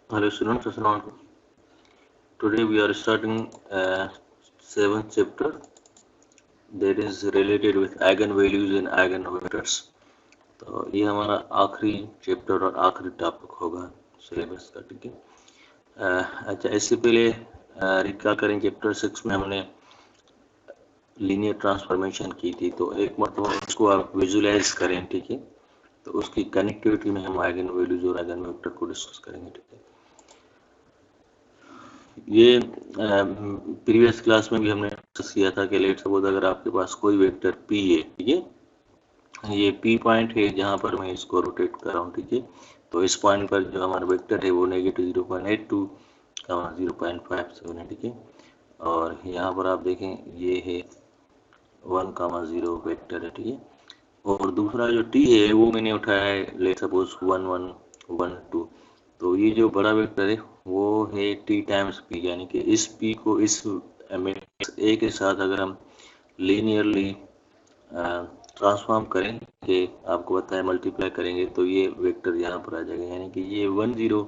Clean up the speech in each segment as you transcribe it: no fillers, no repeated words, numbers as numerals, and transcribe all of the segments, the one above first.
Hello students, Assalamu alaikum. Today we are starting seventh chapter that is related with eigenvalues and eigenvectors. तो ये हमारा आखिरी chapter और आखिरी टॉपिक होगा सिलेबस का, ठीक है। अच्छा, इससे पहले रिकॉल करें, चैप्टर 6 में हमने लीनियर ट्रांसफॉर्मेशन की थी, तो एक मतलब इसको आप विजुलाइज करें, ठीक है। तो उसकी कनेक्टिविटी में हम आइगन वैल्यूज और आइगन वेक्टर को डिस्कस करेंगे, ठीक है। ये प्रीवियस क्लास में भी हमने डिस्कस किया था कि लेट सपोज अगर आपके पास कोई वेक्टर p है, ठीक है, ये p पॉइंट है जहाँ पर मैं इसको रोटेट कर रहा हूँ, ठीक है। तो इस पॉइंट पर जो हमारा वेक्टर है वो नेगेटिव 0.82 0.57 है, ठीक है। और यहाँ पर आप देखें ये है 1,0 वेक्टर है, ठीक है। और दूसरा जो t है वो मैंने उठाया है लेट सपोज 1 1 1 2। तो ये जो बड़ा वेक्टर है वो है t टाइम्स p, यानी कि इस p को इस a के साथ अगर हम लीनियरली ट्रांसफॉर्म करें कि आपको पता है मल्टीप्लाई करेंगे तो ये वेक्टर यहाँ पर आ जाएगा, यानी कि ये 1 0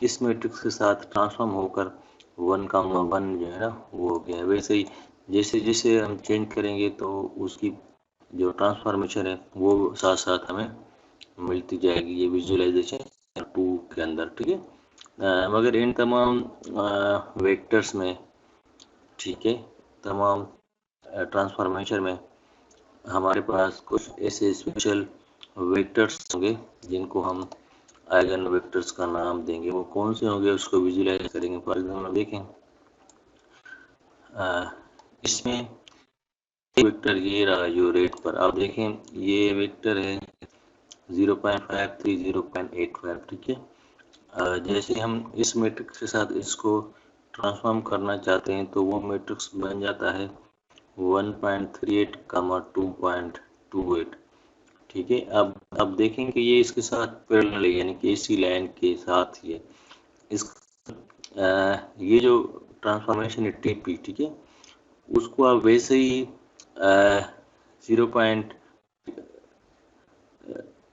इस मैट्रिक्स के साथ ट्रांसफॉर्म होकर 1,1 जो है ना वो हो गया है। वैसे ही जैसे जैसे हम चेंज करेंगे तो उसकी जो ट्रांसफॉर्मेशन है वो साथ साथ हमें मिलती जाएगी, ये विजुअलाइजेशन 2 के अंदर, ठीक है। मगर इन तमाम वेक्टर्स में, ठीक है, तमाम ट्रांसफॉर्मेशन में हमारे पास कुछ ऐसे स्पेशल वेक्टर्स होंगे जिनको हम आइगन वेक्टर्स का नाम देंगे। वो कौन से होंगे उसको विजुअलाइज करेंगे। फॉर एग्जाम्पल देखें, इसमें वेक्टर ये रहा जो रेड पर आप देखें, ये वेक्टर है 0.53 0.85, ठीक है। जैसे हम इस मैट्रिक्स के साथ इसको ट्रांसफॉर्म करना चाहते हैं तो वो मैट्रिक्स बन जाता है 1.38 2.28, ठीक है। अब देखें कि ये इसके साथ पैरेलल है, यानी कि इसी लाइन के साथ ही है। इस ये जो ट्रांसफॉर्मेशन है टीपी, ठीक है, उसको आप वैसे ही 0.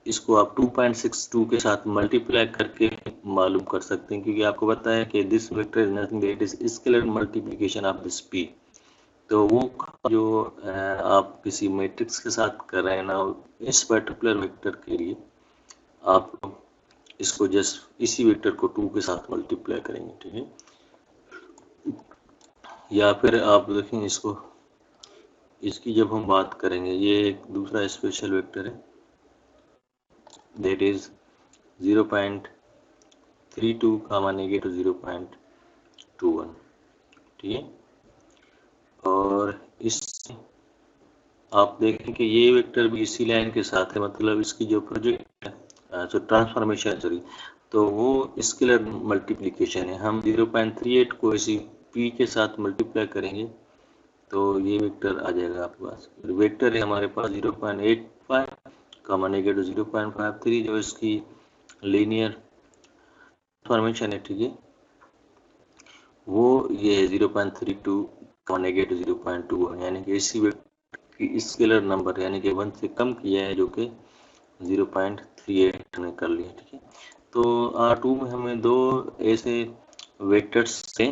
इसको आप 2.62 के साथ मल्टीप्लाई करके मालूम कर सकते हैं, क्योंकि आपको पता है कि this vector is nothing that is scalar multiplication of this p। तो वो जो आप किसी मैट्रिक्स के साथ कर रहे हैं ना, इस पर्टिकुलर वेक्टर के लिए आप इसको जस्ट इसी वेक्टर को 2 के साथ मल्टीप्लाई करेंगे, ठीक है। या फिर आप देखें इसको, इसकी जब हम बात करेंगे, ये एक दूसरा स्पेशल वेक्टर है दैट इज 0.32 नेगेटिव 0.21, ठीक है। और इस आप देखें कि ये वेक्टर भी इसी लाइन के साथ है, मतलब इसकी जो प्रोजेक्ट जो ट्रांसफॉर्मेशन सॉरी, तो वो स्केलर मल्टीप्लिकेशन है। हम 0.38 को इसी p के साथ मल्टीप्लाई करेंगे तो ये वेक्टर आ जाएगा आपके पास। वेक्टर है हमारे पास 0.85 नेगेटिव 0.53 जो इसकी लीनियर ट्रांसफॉर्मेशन है, ठीक है, वो ये है 0.32 नेगेटिव 0.21, यानी कि इसी वेक्टर की स्केलर नंबर यानी कि 1 से कम किया है जो कि 0.38 हमने कर लिया, ठीक है। तो R2 में हमें दो ऐसे वेक्टर्स थे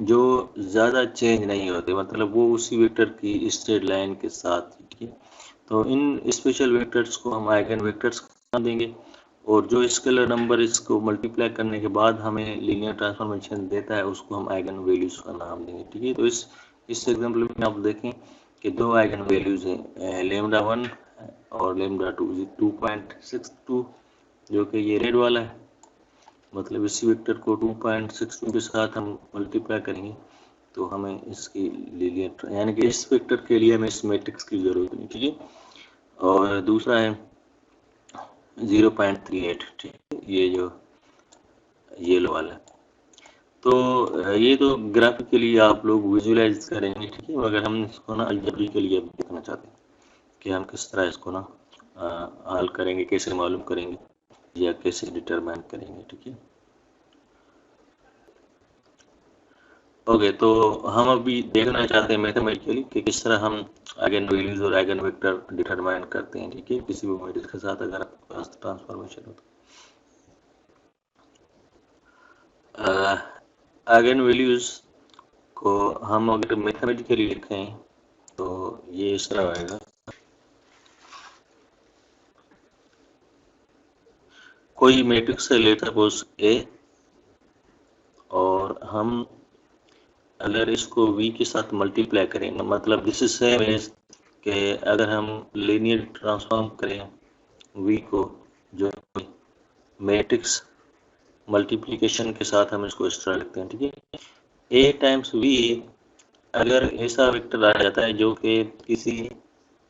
जो ज़्यादा चेंज नहीं होते, मतलब वो उसी वेक्टर की स्ट्रेट लाइन के साथ, ठीक है। तो इन स्पेशल वेक्टर्स को हम आइगन वेक्टर्स का नाम देंगे, और जो स्केलर नंबर इसको मल्टीप्लाई करने के बाद हमें लीनियर ट्रांसफॉर्मेशन देता है उसको हम आइगन वैल्यूज का नाम देंगे, ठीक है। तो इस एग्जांपल में आप देखें कि दो आइगन वैल्यूज हैं, λ1 और λ2, 2.62 जो कि ये रेड वाला है, मतलब इसी वेक्टर को 2.62 के साथ हम मल्टीप्लाई करेंगे तो हमें इसकी लीनियर यानी कि इस वेक्टर के लिए हमें इस मैट्रिक्स की जरूरत नहीं, ठीक है। और दूसरा है 0.38, ठीक है, ये जो येलो वाला। तो ये तो ग्राफिकली आप लोग विजुलाइज करेंगे, ठीक है, मगर हम इसको ना अलजेब्रिकली अब देखना चाहते हैं कि हम किस तरह इसको ना हल करेंगे, कैसे मालूम करेंगे या कैसे डिटरमाइन करेंगे, ठीक है। ओके, तो हम अभी देखना चाहते हैं मैथमेटिकली कि किस तरह हम आइगन वैल्यूज और आइगन वेक्टर डिटरमाइन करते हैं, ठीक है, किसी भी मैट्रिक्स के साथ अगर आपके पास ट्रांसफॉर्मेशन हो तो। आइगन वैल्यूज को हम अगर मैथमेटिकली लिखें तो ये इस तरह आएगा, कोई मैट्रिक्स है लेट सपोज ए, और हम अगर इसको v के साथ मल्टीप्लाई करें, मतलब दिस इज सेम एज कि अगर हम लीनियर ट्रांसफॉर्म करें v को, जो मैट्रिक्स मल्टीप्लिकेशन के साथ हम इसको इस तरह लिखते हैं, ठीक है। a टाइम्स v अगर ऐसा वेक्टर आ जाता है जो कि किसी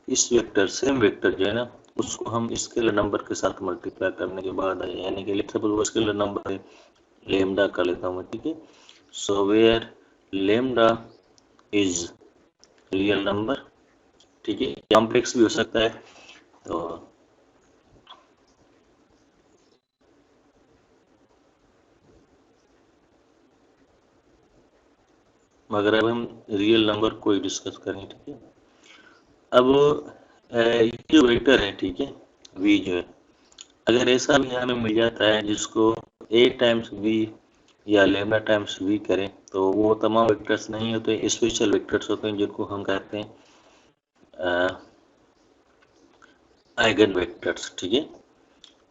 इस वेक्टर सेम वेक्टर जो है ना, उसको हम स्केलर नंबर के साथ मल्टीप्लाई करने के बाद आए, यानी कि लेट्स सपोज वो स्केलर नंबर है लेमडा कर लेता हूँ मैं, ठीक है। So where lambda is real number, ठीक है, कॉम्प्लेक्स भी हो सकता है। तो मगर अब हम रियल नंबर को ही डिस्कस करें, ठीक है। अब ये जो वेक्टर है, ठीक है, v जो है, अगर ऐसा भी हमें मिल जाता है जिसको a टाइम्स v या लेमडा टाइम्स v करें, तो वो तमाम वेक्टर्स नहीं होते, स्पेशल वेक्टर्स होते हैं जिनको हम कहते हैं आइगन वेक्टर्स, ठीक है।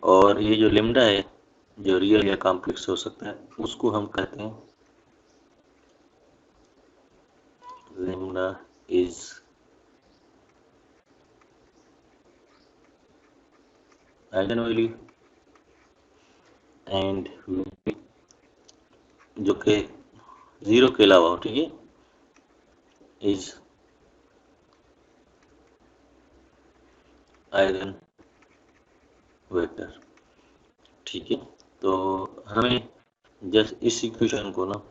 और ये जो लेमडा है जो रियल या कॉम्प्लेक्स हो सकता है, उसको हम कहते हैं lambda is eigen value and जो कि 0 के अलावा हो, ठीक है, इज आइगन वेक्टर, ठीक है। तो हमें जस्ट इस इक्वेशन को ना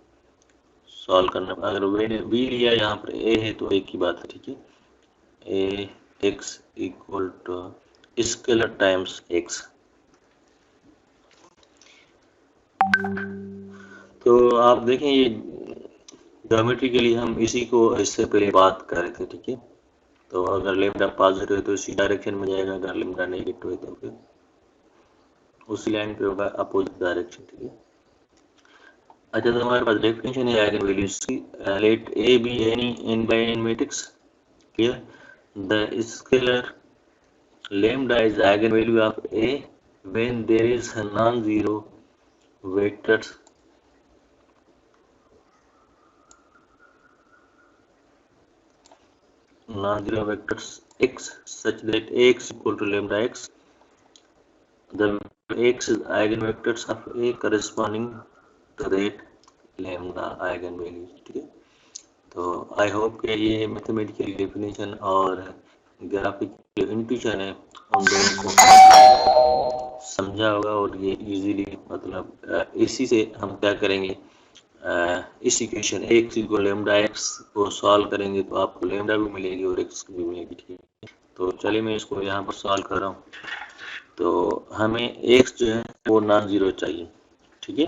सॉल्व करना, अगर v लिया यहाँ पर a है तो एक ही बात है, ठीक है, a x equal to scalar times x। तो आप देखें ये ज्योमेट्री के लिए हम इसी को इससे पहले बात कर रहे थे, ठीक है। तो अगर लेमडा पॉजिटिव है तो इसी डायरेक्शन में जाएगा, अगर लेमडा नेगेटिव है तो फिर उसी लाइन पे होगा अपोजिट डायरेक्शन, ठीक है। अच्छा, तो हमारे पास डेफिनेशन है आइगन वैल्यूज की, let A be any n by n matrix, clear, the scalar lambda is eigenvalue of A when there is a non-zero vectors x such that Ax equal to lambda x. The x is eigenvectors of A corresponding to that lambda eigenvalue, ठीक है। तो I hope कि ये mathematical definition और graphical intuition है उन दोनों को समझा होगा, और ये इजीली मतलब इसी से हम क्या करेंगे, इस equation x equal lambda x को सॉल्व करेंगे तो आपको लेमडा भी मिलेगी और x भी मिलेगी, ठीक है। तो चलिए मैं इसको यहाँ पर सॉल्व कर रहा हूँ। तो हमें x जो है वो नॉन जीरो चाहिए, ठीक है।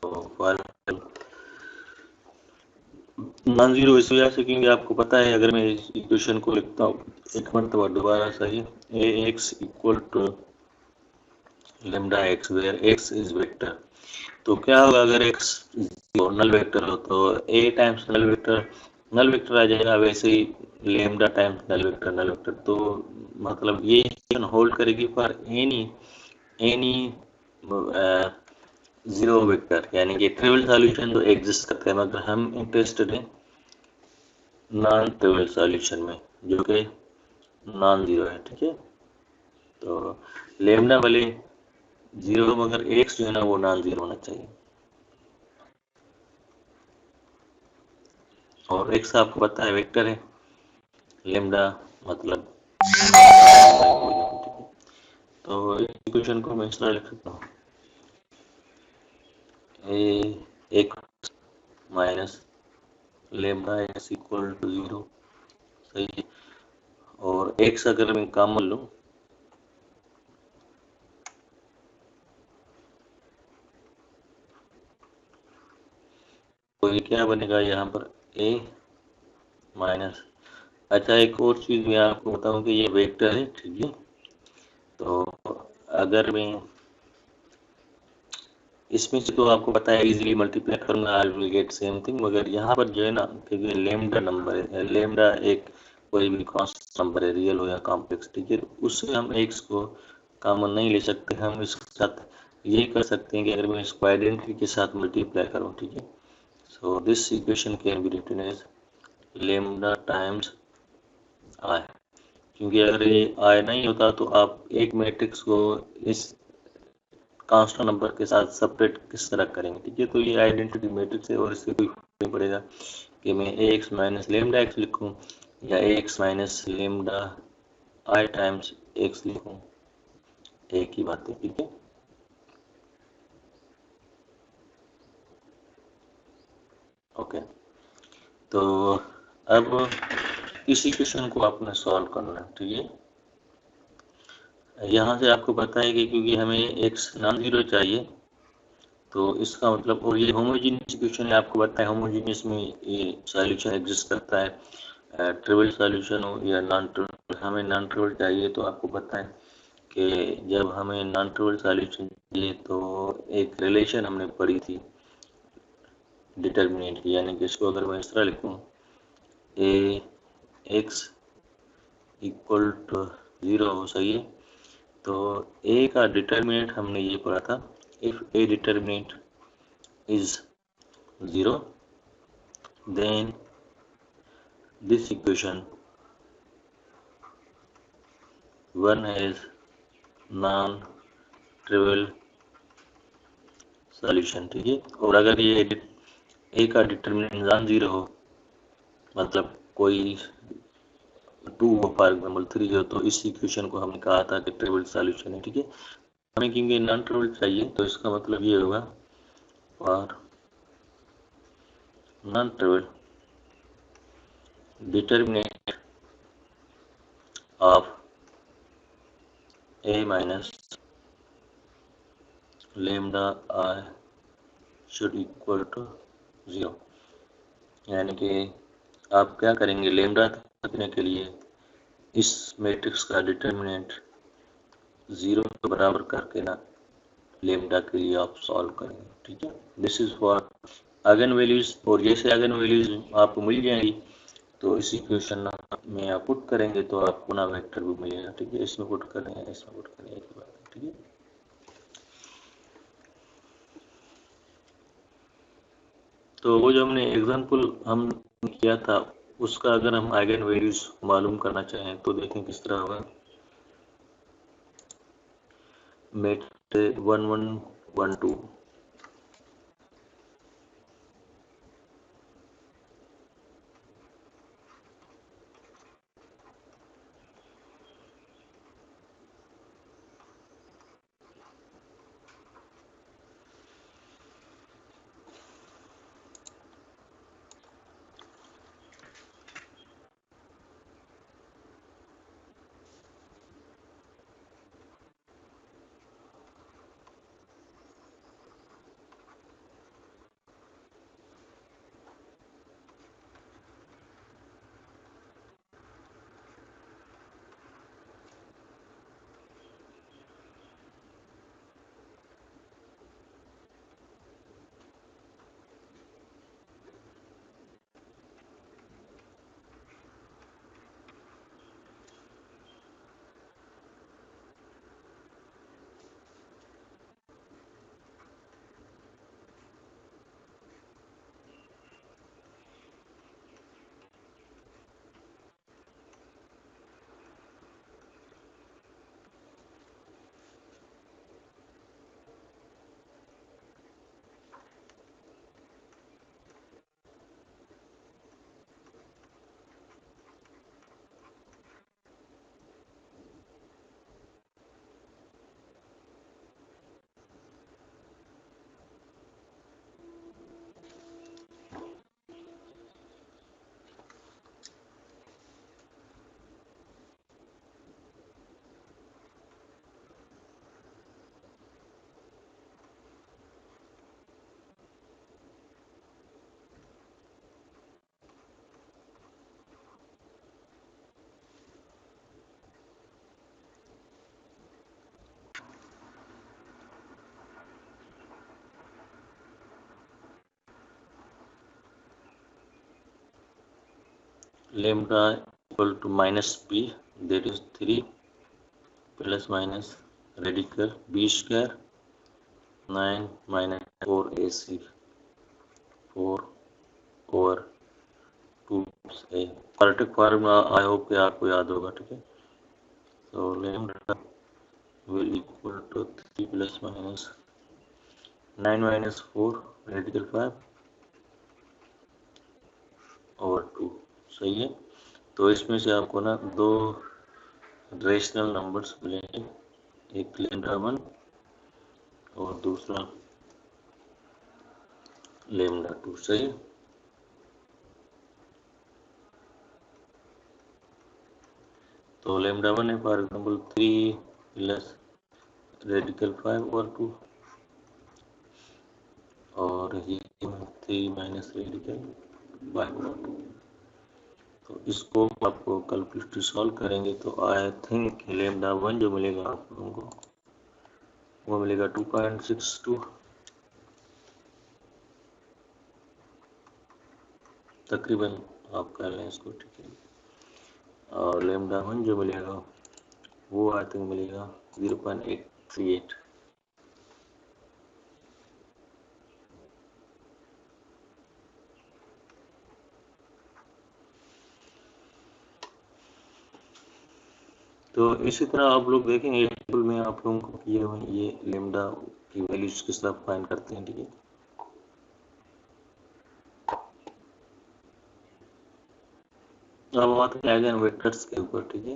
तो नॉन जीरो इस वजह से क्योंकि आपको पता है, अगर मैं इस इक्वेशन को लिखता हूँ एक मरतबा दोबारा सही, ax equal to lambda x where x is vector, तो क्या होगा अगर x नल वेक्टर हो तो a टाइम्स नल वेक्टर आ जाएगा, वैसे ही लेमडा टाइम्स नल वेक्टर, तो मतलब ये होल्ड करेगी फॉर एनी जीरो वेक्टर, यानी कि ट्रिवियल सॉल्यूशन तो एग्जिस्ट करते हैं, मगर हम इंटरेस्टेड हैं नॉन ट्रिवियल सॉल्यूशन में जो कि नॉन जीरो है, ठीक है। तो लेमडा वाले जीरो, मगर एक्स जो है ना वो नॉन जीरो होना चाहिए, और एक्स आपको पता है वेक्टर है, लेमडा मतलब, तो इक्वेशन को मैं इस तरह लिख सकता हूँ, एक minus lambda x equal to 0, सही है। और एक्स अगर मैं कॉमन लूँ तो ये क्या बनेगा यहाँ पर a माइनस, अच्छा एक और चीज़ मैं आपको बताऊँ कि ये वेक्टर है, ठीक है। तो अगर मैं इसमें से तो आपको पता है इजीली मल्टीप्लाई करूंगा I will get same thing, मगर यहाँ पर जो है ना, क्योंकि लेमडा नंबर है, लेमडा एक कोई भी कांस्टेंट नंबर है, रियल हो या कॉम्प्लेक्स, ठीक है, उससे हम एक्स को कॉमन नहीं ले सकते। हम इसके साथ ये कर सकते हैं कि अगर मैं इसको आइडेंटिटी के साथ मल्टीप्लाई करूँ, ठीक है, so this equation can be written as lambda times I. क्योंकि अगर ये आई नहीं होता तो आप एक मैट्रिक्स को इस कांस्टेंट नंबर के साथ सेपरेट किस तरह करेंगे, ठीक है। तो ये आइडेंटिटी मैट्रिक्स है और इससे कोई फर्क नहीं पड़ेगा कि मैं A x minus lambda x लिखूँ या A x minus lambda I times x लिखूँ, एक ही बात है, ठीक है। ओके, तो अब इस इक्वेशन को आपने सॉल्व करना है, ठीक है। यहाँ से आपको पता है कि क्योंकि हमें एक्स नॉन जीरो चाहिए, तो इसका मतलब, और ये होमोजीनियस इक्वेशन है, आपको पता है होमोजीनियस में ये सॉल्यूशन एग्जिस्ट करता है, ट्रिवियल सॉल्यूशन हो या नॉन ट्रिवियल। हमें नॉन ट्रिवियल चाहिए, तो आपको पता है कि जब हमें नॉन ट्रिवियल सॉल्यूशन चाहिए तो एक रिलेशन हमने पढ़ी थी डिटर्मिनेंट की, यानी कि इसको अगर मैं इस तरह लिखूँ ए एक्स इक्वल टू 0 हो, सही है। तो ए का डिटर्मिनेंट हमने ये पढ़ा था, if A determinant is 0, then this equation 1 has non-trivial solution, ठीक है। और अगर ये ए का डिटर्मिनेंट नॉन जीरो हो, मतलब कोई 2 हो, फॉर एग्जाम्पल 3 हो, तो इस इक्वेशन को हमने कहा था कि ट्रिवियल सॉल्यूशन है, ठीक है। हमें क्योंकि नॉन ट्रिवियल चाहिए, तो इसका मतलब ये होगा और non trivial determinant of A minus lambda I should equal to 0। यानी कि आप क्या करेंगे, लेमडा तकने के लिए इस मैट्रिक्स का डिटर्मिनेंट 0 के बराबर करके ना लेमडा के लिए आप सॉल्व करेंगे, ठीक है। This is for eigen values, और जैसे आइगन वैल्यूज आपको मिल जाएंगी तो इस इक्वेशन में आप पुट करेंगे तो आपको ना वेक्टर भी मिलेगा, ठीक है। इसमें पुट करें, इसमें पुट करें, एक ही बात है, ठीक है। तो वो जो हमने एग्जाम्पल हम किया था, उसका अगर हम आइगन वैल्यूज मालूम करना चाहें तो देखें किस तरह होगा। Met 1 1 1 2, lambda equal to minus b, that is 3 plus minus radical b square 9 minus 4ac 4 over 2 a quadratic formula I hope कि आपको याद होगा, ठीक है। तो lambda will equal to 3 plus minus 9 minus 4 radical 5 over 2, सही है। तो इसमें से आपको ना दो रेशनल नंबर्स मिलेंगे, एक lambda 1 और दूसरा lambda 2, सही है। तो lambda 1 है for example 3 plus radical 5 over 2 और ये 3 माइनस रेडिकल 5 over 2। तो इसको आपको कैलकुलेटर सॉल्व करेंगे तो आई थिंक lambda 1 जो मिलेगा आप लोगों को वो मिलेगा 2.62 तकरीबन, आप कर लें इसको, ठीक है। और lambda 1 जो मिलेगा वो आई थिंक मिलेगा 0.838। तो इसी तरह आप लोग देखेंगे टेबल में आप लोगों को ये lambda की वैल्यूज किस तरह फाइंड करते हैं, ठीक है। अब आते हैं आइगन वेक्टर्स के ऊपर, ठीक है।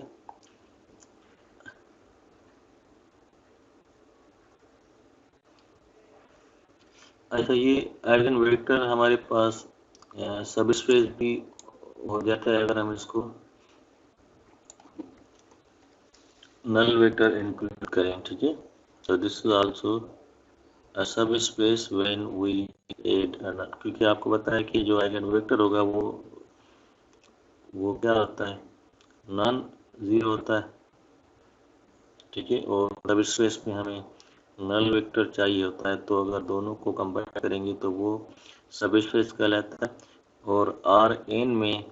अच्छा, ये आइगन वेक्टर हमारे पास सब स्पेस भी हो जाता है अगर हम इसको नल वेक्टर इंक्लूड करें, ठीक है। so this is also a subspace when we add a null, क्योंकि आपको पता है कि जो आइगन वेक्टर होगा वो क्या होता है, नॉन जीरो होता है, ठीक है। और सबस्पेस में हमें नल वेक्टर चाहिए होता है, तो अगर दोनों को कंबाइन करेंगे तो वो सबस्पेस कहलाता है। और आर एन में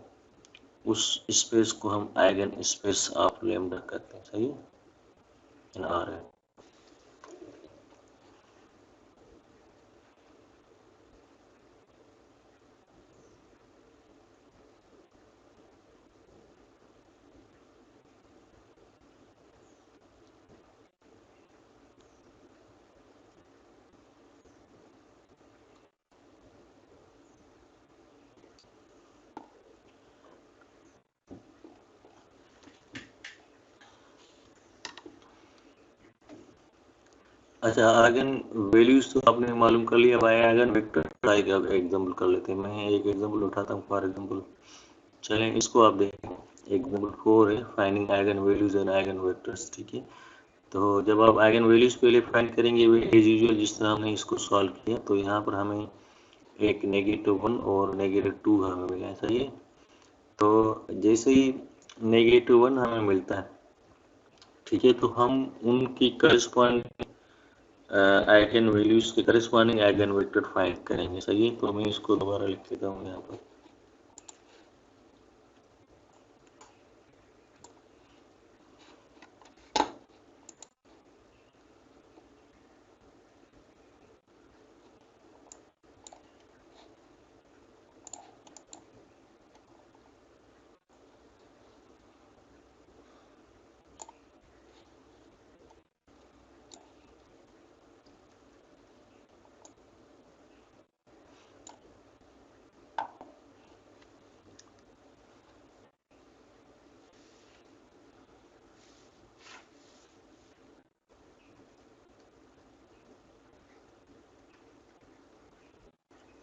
उस स्पेस को हम आइगन स्पेस ऑफ लैम्डा कहते हैं, सही है, आर एन। अच्छा, आइगन वैल्यूज तो आपने मालूम कर लिया, अब आइगन वेक्टर का एक एग्जांपल कर लेते हैं। मैं एक एग्जांपल उठाता हूँ फॉर एग्जांपल, चलें इसको आप देखें। एग्जांपल 4 है finding eigen values and eigen vectors, ठीक है। तो जब आप आइगन वैल्यूज पहले फाइंड करेंगे एज यूजुअल जिस तरह हमने इसको सॉल्व किया, तो यहाँ पर हमें एक -1 और -2 हमें मिला है, सही है। तो जैसे ही -1 हमें मिलता है, ठीक है, तो हम उनकी करस्पॉन्डिंग आइगन वैल्यूज के करस्पॉन्डिंग आइगन वेक्टर फाइंड करेंगे, सही है। तो मैं इसको दोबारा लिख देता हूँ यहाँ पर।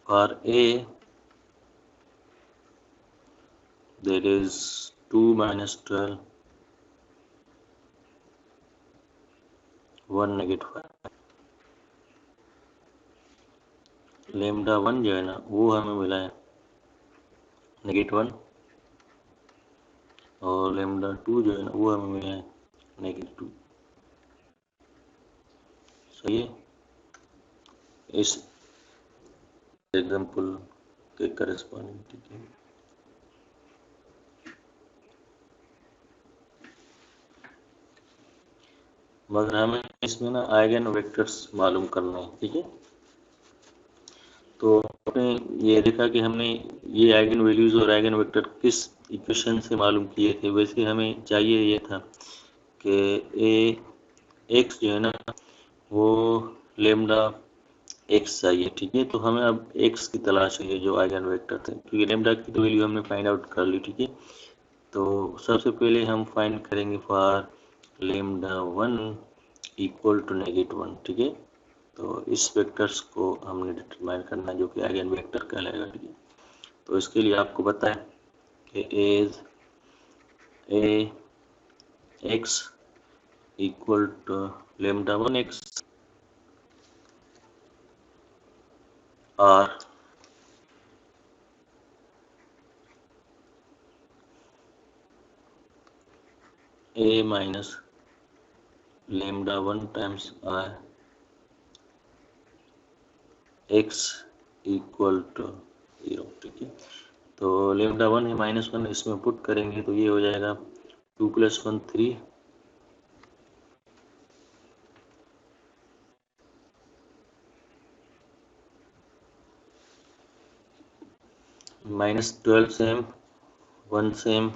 For A, that is 2 minus 12, 1 -5। lambda 1 जो है ना वो हमें मिला है -1, और lambda 2 जो है ना वो हमें मिला है -2, सही है। इस एग्जाम्पल के करस्पॉन्डिंग, ठीक है। मगर हमें इसमें ना आइगन वेक्टर्स मालूम करना है, ठीक है। तो आपने ये देखा कि हमने ये आइगन वैल्यूज और आइगन वेक्टर किस इक्वेशन से मालूम किए थे। वैसे हमें चाहिए ये था कि ए एक्स जो है ना वो लेमडा एक्स चाहिए, ठीक है। तो हमें अब एक्स की तलाश है जो आइगन वेक्टर थे, क्योंकि लेमडा की तो वैल्यू हमने फाइंड आउट कर ली, ठीक है। तो सबसे पहले हम फाइंड करेंगे फॉर लेमडा 1 इक्वल टू -1, ठीक है। तो इस वेक्टर्स को हमने डिटरमाइन करना जो कि आइगन वेक्टर कहलाएगा, ठीक है। तो इसके लिए आपको पता है कि as A x equal to lambda 1 X or A minus lambda 1 times R X equal to 0, ठीक है। तो लेमडा 1 है -1, इसमें पुट करेंगे तो ये हो जाएगा 2 + 1 3 -12 सेम 1 सेम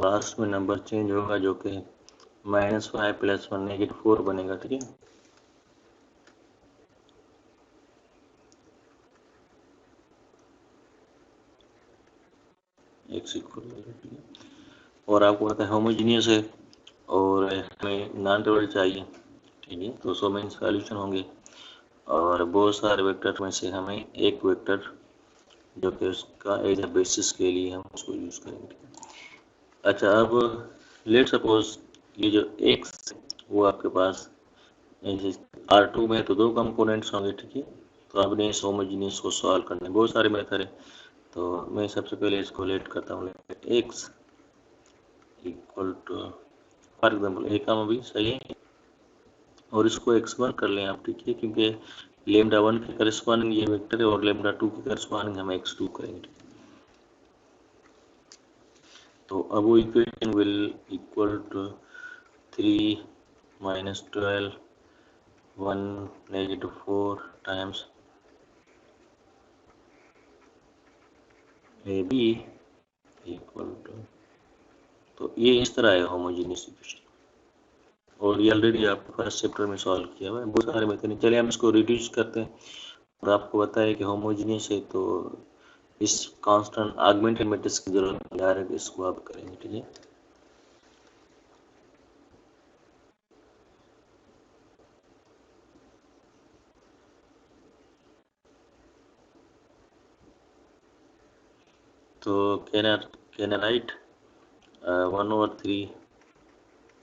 लास्ट में नंबर चेंज होगा जो कि -5 + 1 -4 बनेगा, ठीक है। एक्स इक्वल, ठीक है। और आपको पता है होमोजीनियस है और हमें नॉन ट्रिवियल चाहिए, ठीक है। तो 100 में सॉल्यूशन होंगे और बहुत सारे वेक्टर में से हमें एक वेक्टर जो कि उसका एज ए बेसिस के लिए हम उसको यूज करेंगे। अच्छा, अब लेट सपोज ये जो एक्स वो आपके पास R2 में तो 2 कंपोनेंट्स होंगे, ठीक है। तो आपने इस होमोजीनियस को सॉल्व करना है, बहुत सारे मेथड है। तो मैं सबसे पहले इसको लेट करता हूँ, x equal to for example A का भी सही है और इसको x1 कर लें आप, ठीक है, क्योंकि लेमडा 1 के करस्पॉन्डिंग ये वेक्टर है और लेमडा 2 के करस्पॉन्डिंग हम x2 करेंगे। तो अब वो equation will equal to 3 - 12 1 -4 times A B equal to, तो ये इस तरह है होमोजीनियस इक्वेशन। और ये ऑलरेडी आपको फर्स्ट चैप्टर में सॉल्व किया हुआ है, बहुत सारे मेथड हैं। चलिए हम इसको रिड्यूस करते हैं और आपको पता है कि होमोजीनियस है तो इस कांस्टेंट आगमेंटेड मैट्रिक्स की जरूरत नहीं, डायरेक्ट इसको आप करेंगे, ठीक है। तो कैन राइट 1/3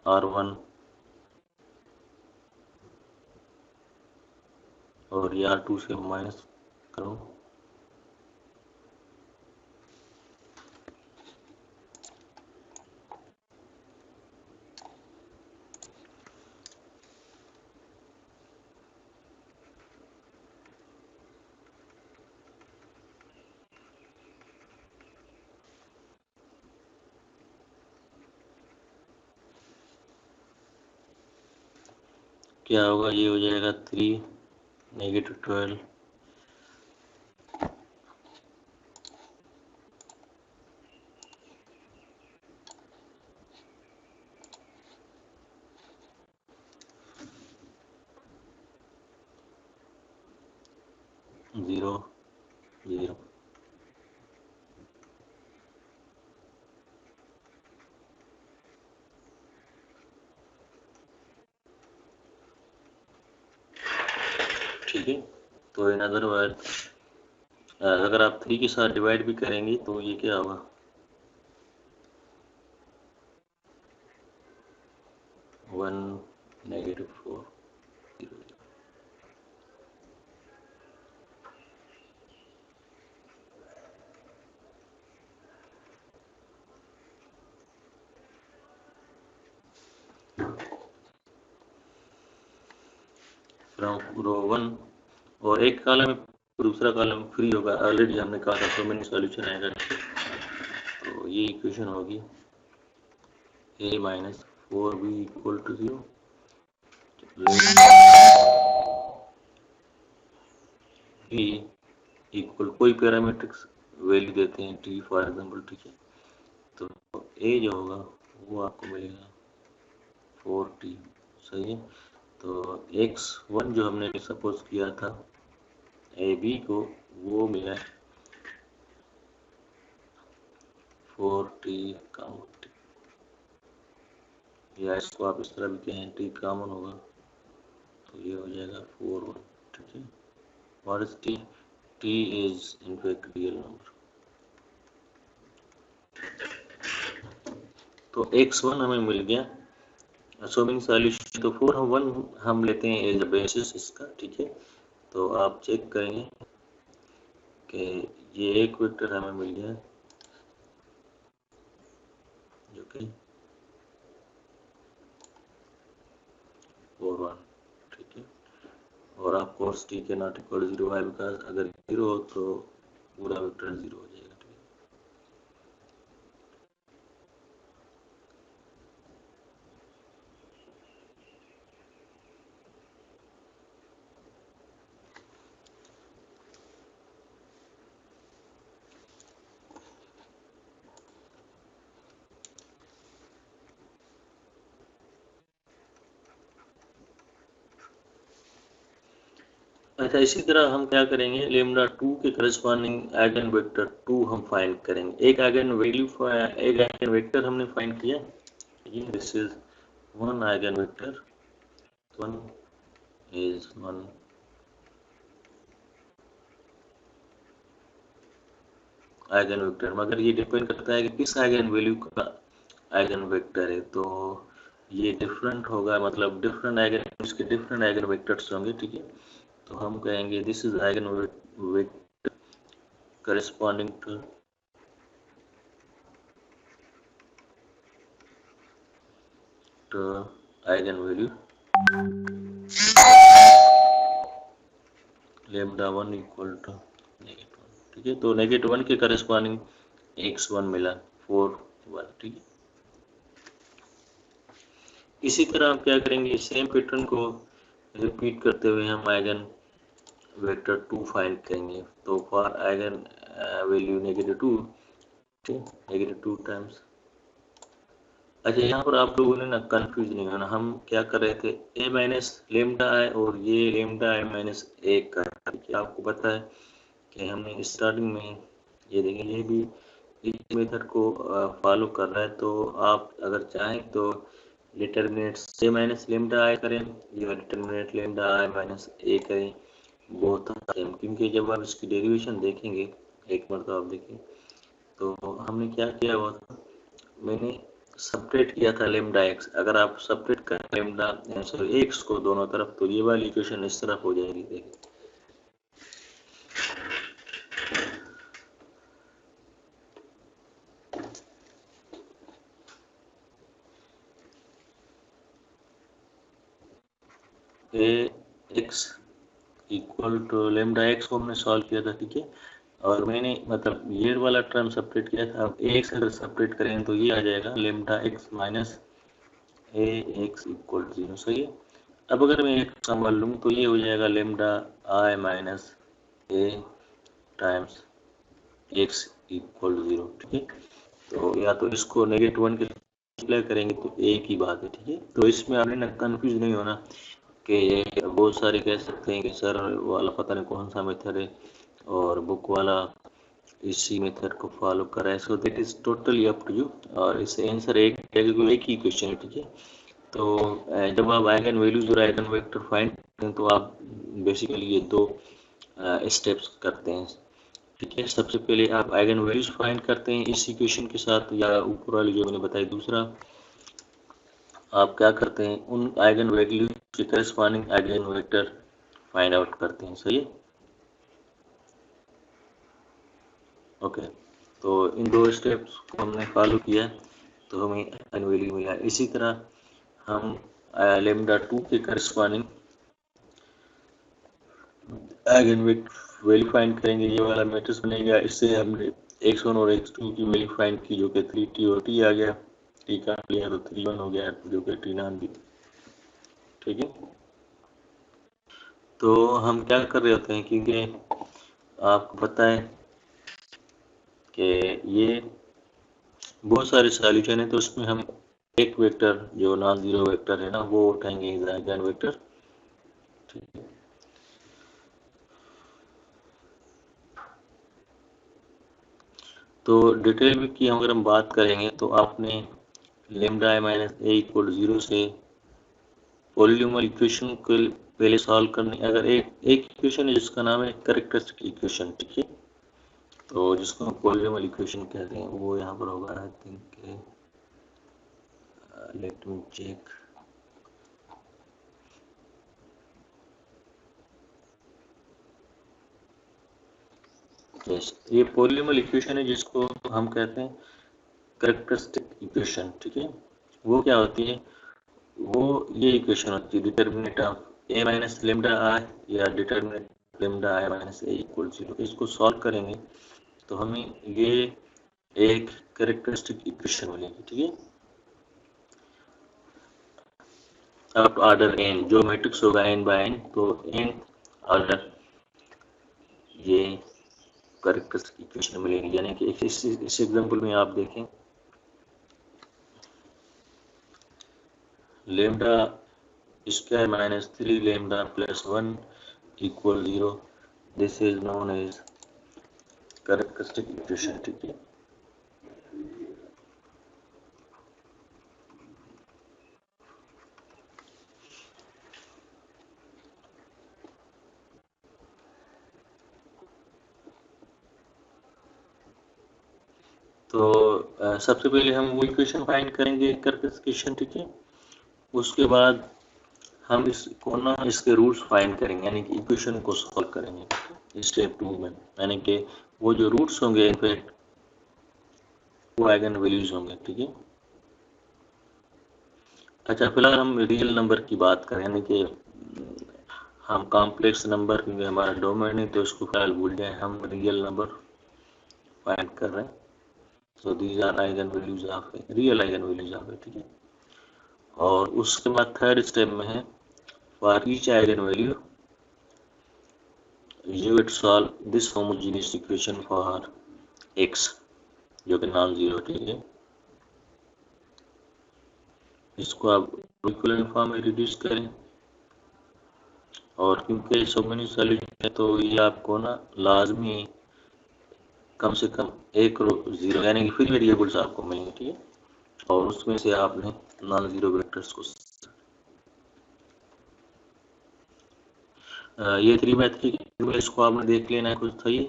R1 और ये R2 से माइनस करो, क्या होगा, ये हो जाएगा 3 -12 0 0। ठीक है। तो इन अदर वर्ड अगर आप 3 के साथ डिवाइड भी करेंगे तो ये क्या होगा, 1 -4 0। फ्रॉम रो 1 और एक कॉलम दूसरा कॉलम फ्री होगा, ऑलरेडी हमने कहा था, तो मैंने सॉल्यूशन आएगा। ये इक्वेशन होगी a minus 4b equal to 0, b equal कोई पैरामीट्रिक्स वैल्यू देते हैं t फॉर एग्जाम्पल, ठीक है। तो a जो होगा वो आपको मिलेगा 4t, सही है। तो x1 जो हमने सपोज किया था ab को, वो मिला 4t कॉमन, या इसको आप इस तरह भी कहें t कॉमन होगा तो ये हो जाएगा 4 1, ठीक है। What is t? t is in fact real number। तो x1 हमें मिल गया, assuming solution, तो 4 1 हम लेते हैं एज अ बेसिस इसका, ठीक है। तो आप चेक करेंगे कि ये एक वेक्टर हमें मिल गया जो कि 4 1, ठीक है। और आप कोर्स t के नॉट इक्वल 0 है, बिकॉज अगर 0 हो तो पूरा वेक्टर 0 हो जाएगा, ठीक है। अच्छा, इसी तरह हम क्या करेंगे, लेमडा 2 के करस्पॉन्डिंग आइगन वेक्टर 2 हम फाइंड करेंगे। एक आइगन वैल्यू, एक आइगन वेक्टर हमने फाइंड किया, this is one eigenvector, one is one eigenvector, मगर ये डिपेंड करता है कि किस आइगन वैल्यू का आइगन वेक्टर है। तो ये डिफरेंट होगा, मतलब डिफरेंट आइगन, इसके डिफरेंट आइगन वेक्टर्स होंगे, ठीक है। तो हम कहेंगे this is eigenvector corresponding to eigenvalue lambda 1 equal to -1, ठीक है। तो -1 के करस्पॉन्डिंग x1 मिला 4 1, ठीक है। इसी तरह आप क्या करेंगे, सेम पैटर्न को रिपीट करते हुए हम आइगन वेक्टर 2 फाइंड करेंगे। तो फॉर आइगन वैल्यू -2, -2 टाइम्स, अच्छा यहाँ पर आप लोगों ने ना कंफ्यूज नहीं होना, हम क्या कर रहे थे, a माइनस लेमडा आई और ये लेमडा आई माइनस 1 का, आपको पता है कि हमने स्टार्टिंग में ये देखें, ये भी इस मेथड को फॉलो कर रहा है। तो आप अगर चाहें तो डिटर्मिनेट से माइनस लेमडा आई करें या डिटर्मिनेट लेमडा आई माइनस ए करें, बहुत सेम, क्योंकि जब आप इसकी डेरिवेशन देखेंगे एक मरतबा आप देखें, तो हमने क्या किया हुआ था, मैंने सपरेट किया था लेमडा एक्स। अगर आप सपरेट करें लेमडा सॉरी एक्स को दोनों तरफ, तो ये वाली इक्वेशन इस तरफ हो जाएगी, देखिए A x equal to lambda x को हमने सॉल्व किया था, ठीक है। और मैंने मतलब ये वाला टर्म सेपरेट किया था। अब ए एक्स अगर सेपरेट करें तो ये आ जाएगा लेमडा एक्स माइनस ए एक्स इक्वल 0, सही है। अब अगर मैं एक संभाल लूँ तो ये हो जाएगा lambda I minus A times x equal 0, ठीक है। तो या तो इसको -1 के मल्टीप्लाई करेंगे तो एक ही बात है, ठीक है। तो इसमें आपने ना कंफ्यूज नहीं होना कि बहुत सारे कह सकते हैं कि सर वाला पता नहीं कौन सा मेथड है और बुक वाला इसी मेथड को फॉलो कर रहा है, so that is totally up to you. और इससे आंसर एक ही क्वेश्चन है, ठीक है। तो जब आप आइगन वैल्यूज और आइगन वेक्टर फाइंड करते हैं तो आप बेसिकली ये दो स्टेप्स करते हैं, ठीक है। सबसे पहले आप आइगन वैल्यूज फाइंड करते हैं इस इक्वेशन के साथ, या ऊपर वाली जो मैंने बताई। दूसरा आप क्या करते हैं, उन आइगन वैल्यूज के corresponding eigen vector find out करते हैं, सही है। ओके, तो इन दो स्टेप्स को हमने फॉलो किया तो हमें आइगन वैल्यू मिला। इसी तरह हम लेमडा 2 के करस्पॉन्डिंग आइगन वैल्यू फाइंड करेंगे, ये वाला मैट्रिक्स बनेगा। इससे हमने x1 और x2 की वैल्यू फाइंड की जो कि 3t और t आ गया, t काट लिया तो 3 1 हो गया जो कि t नॉन भी। ठीक है, तो हम क्या कर रहे होते हैं, क्योंकि आपको पता है कि ये बहुत सारे सॉल्यूशन है, तो उसमें हम एक वेक्टर जो नॉन जीरो वेक्टर है ना वो उठाएंगे एज आइगन वेक्टर। ठीक है, तो डिटेल में की अगर हम बात करेंगे तो आपने lambda I minus A equal 0 से पॉलीनोमियल इक्वेशन को पहले सॉल्व करने, अगर एक इक्वेशन है जिसका नाम है कैरेक्टरिस्टिक इक्वेशन। ठीक है, तो जिसको हम पॉलीनोमियल इक्वेशन कहते हैं वो यहाँ पर होगा, I think let me check. Yes, ये पॉलीनोमियल इक्वेशन है जिसको हम कहते हैं कैरेक्टरिस्टिक इक्वेशन। ठीक है, वो क्या होती है, वो ये इक्वेशन होती है determinant of A minus lambda I या determinant lambda I minus A equal 0। इसको सॉल्व करेंगे तो हमें ये एक कैरेक्टरिस्टिक इक्वेशन मिलेगी। ठीक है, अब ऑर्डर n जो मैट्रिक्स होगा n बाय n, तो n ऑर्डर ये कैरेक्टरिस्टिक इक्वेशन मिलेगी। यानी कि इस एग्जांपल में आप देखें, lambda square minus 3 lambda plus 1 equal 0, this is known as characteristic equation. ठीक है, तो सबसे पहले हम वो इक्वेशन फाइंड करेंगे कैरेक्टरिस्टिक इक्वेशन। ठीक है, उसके बाद हम इसको ना इसके रूट्स फाइंड करेंगे, यानी कि इक्वेशन को सॉल्व करेंगे स्टेप 2 में, यानी कि वो जो रूट्स होंगे इनफैक्ट वो आइगन वैल्यूज होंगे। ठीक है, अच्छा फिलहाल हम रियल नंबर की बात करें, यानी कि हम कॉम्प्लेक्स नंबर, क्योंकि हमारा डोमेन है तो इसको फिलहाल भूल जाए, हम रियल नंबर फाइंड कर रहे हैं। So these are eigenvalues of real eigenvalues of. ठीक है, और उसके बाद थर्ड स्टेप में है for each eigenvalue you would solve this homogeneous equation for x जो कि नॉन जीरो। ठीक है, इसको आप इक्विवेलेंट फॉर्म में रिड्यूस करें, और क्योंकि सॉल्यूशन है तो ये आपको ना लाजमी कम से कम एक रो जीरो यानी कि फ्री वेरिएबल्स आपको मिलेंगे। ठीक है, और उसमें से आपने नॉन जीरो वेक्टर्स को ये त्रिमेट्रिक है, इसको आपने देख लेना है कुछ था ये,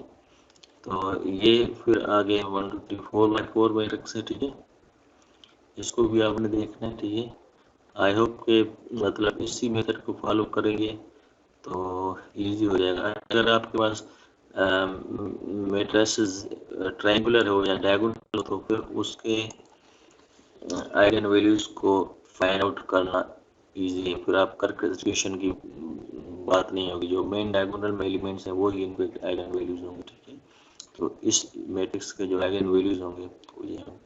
तो ये फिर आगे 154/4 मैट्रिक्स है। ठीक है, इसको भी आपने देखना है। ठीक है, आई होप के मतलब इसी मेथड को फॉलो करेंगे तो इजी हो जाएगा। अगर आपके पास मैट्रिसेस ट्रायंगुलर हो या डायगोनल हो तो फिर उसके आइगन वैल्यूज को फाइंड आउट करना इजी है, फिर आप कैरेक्टराइजेशन की बात नहीं होगी, जो मेन डायगोनल में एलिमेंट्स हैं वो ही इनके आइगन वैल्यूज होंगे। ठीक है, तो इस मैट्रिक्स के जो आइगन वैल्यूज होंगे वो ये हैं।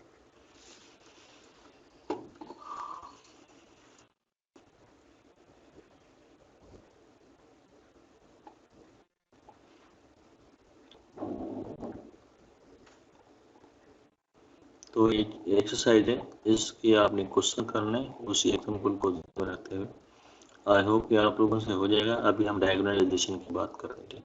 तो एक एक्सरसाइज है, इसके आपने क्वेश्चन करना है उसी एग्जाम्पल को रखते हुए। आई होप कि आप लोगों से हो जाएगा। अभी हम डायगोनलाइजेशन की बात कर रहे थे।